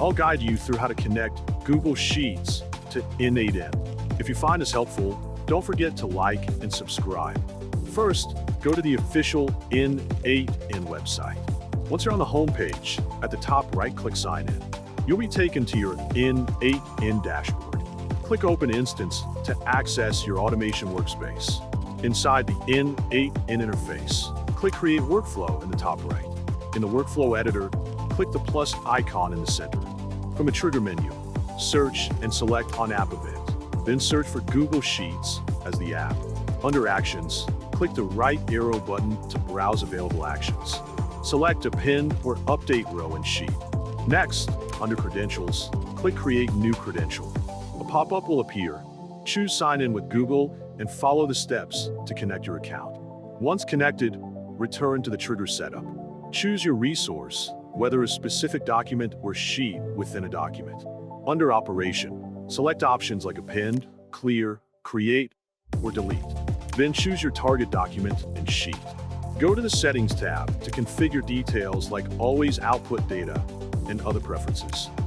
I'll guide you through how to connect Google Sheets to N8N. If you find this helpful, don't forget to like and subscribe. First, go to the official N8N website. Once you're on the home page, at the top right, click Sign In. You'll be taken to your N8N dashboard. Click Open Instance to access your automation workspace. Inside the N8N interface, click Create Workflow in the top right. In the Workflow Editor, click the plus icon in the center. From a trigger menu, search and select on App Event. Then search for Google Sheets as the app. Under Actions, click the right arrow button to browse available actions. Select a pin or update row in Sheet. Next, under Credentials, click Create New Credential. A pop-up will appear. Choose Sign In with Google and follow the steps to connect your account. Once connected, return to the trigger setup. Choose your resource, whether a specific document or sheet within a document. Under Operation, select options like Append, Clear, Create, or Delete. Then choose your target document and sheet. Go to the Settings tab to configure details like Always Output Data and other preferences.